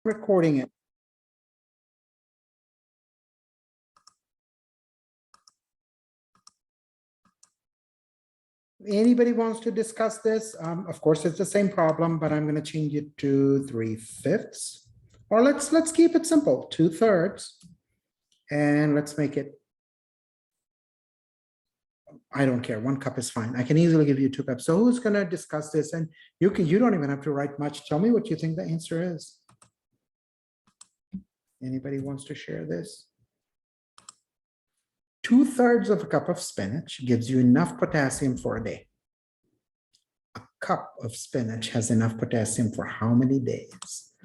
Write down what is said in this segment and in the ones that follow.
recording it. Anybody wants to discuss this? Of course, it's the same problem, but I'm going to change it to 3/5. Or let's keep it simple, 2/3. And let's make it, I don't care, 1 cup is fine. I can easily give you 2 cups. So who's going to discuss this? And you don't even have to write much. Tell me what you think the answer is. Anybody wants to share this? 2/3 of a cup of spinach gives you enough potassium for a day. A cup of spinach has enough potassium for how many days?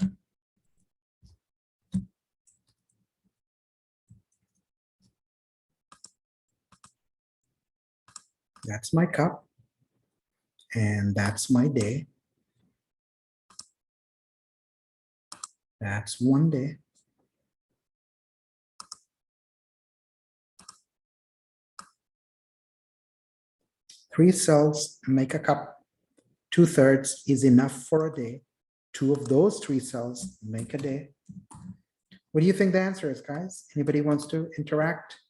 That's my cup. And that's my day. That's 1 day. Three cells make a cup. 2/3 is enough for a day. 2 of those 3 cells make a day. What do you think the answer is, guys? Anybody wants to interact?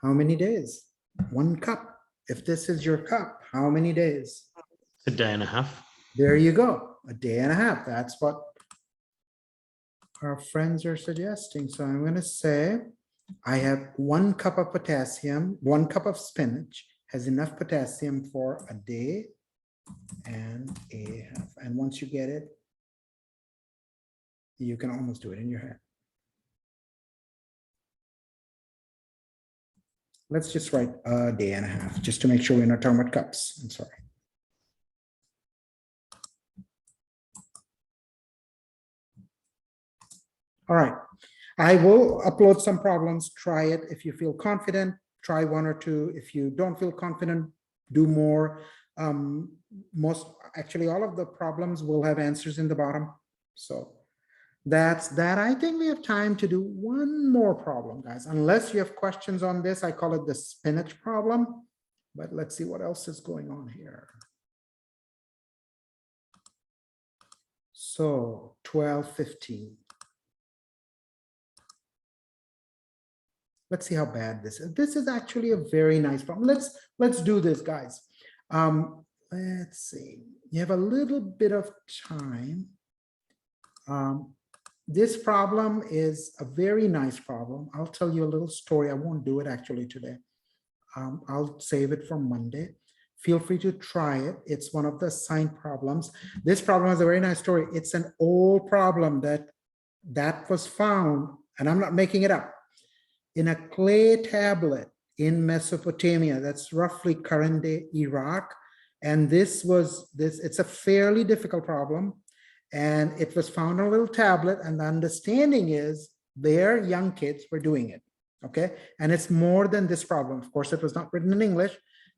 How many days? 1 cup. If this is your cup, how many days? A day and a half. There you go. A day and a half. That's what our friends are suggesting. So I'm going to say I have 1 cup of potassium, 1 cup of spinach has enough potassium for a day and a half. And once you get it, you can almost do it in your head. Let's just write a day and a half, just to make sure we're not talking about cups. I'm sorry. All right. I will upload some problems. Try it if you feel confident. Try 1 or 2. If you don't feel confident, do more. Actually, all of the problems will have answers in the bottom. So that's that. I think we have time to do 1 more problem, guys. Unless you have questions on this, I call it the spinach problem. But let's see what else is going on here. So 12:15. Let's see how bad this is. This is actually a very nice problem. Let's do this, guys. Let's see. You have a little bit of time. This problem is a very nice problem. I'll tell you a little story. I won't do it actually today. I'll save it for Monday. Feel free to try it. It's one of the assigned problems. This problem has a very nice story. It's an old problem that was found, and I'm not making it up, in a clay tablet in Mesopotamia. That's roughly current day Iraq. And it's a fairly difficult problem. And it was found on a little tablet. And the understanding is their young kids were doing it. Okay. And it's more than this problem. Of course, it was not written in English.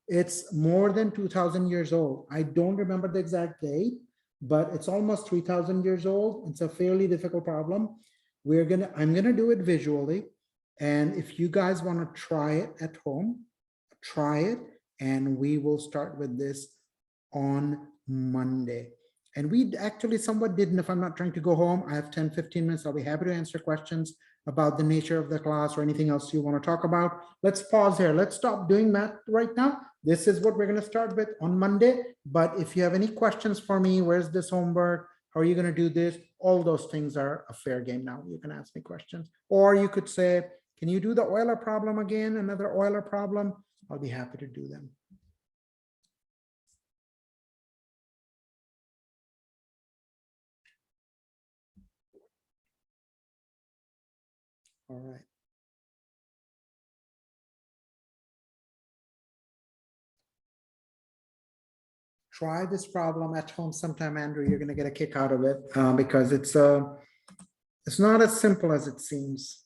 It's more than 2,000 years old. I don't remember the exact date, but it's almost 3,000 years old. It's a fairly difficult problem. I'm gonna do it visually. And if you guys want to try it at home, try it. And we will start with this on Monday. And we actually somewhat didn't, if I'm not trying to go home, I have 10, 15 minutes. I'll be happy to answer questions about the nature of the class or anything else you want to talk about. Let's pause here. Let's stop doing math right now. This is what we're going to start with on Monday. But if you have any questions for me, where's this homework? How are you going to do this? All those things are a fair game now. You can ask me questions. Or you could say, can you do the Euler problem again? Another Euler problem? I'll be happy to do them. All right. Try this problem at home sometime, Andrew. You're going to get a kick out of it because it's not as simple as it seems.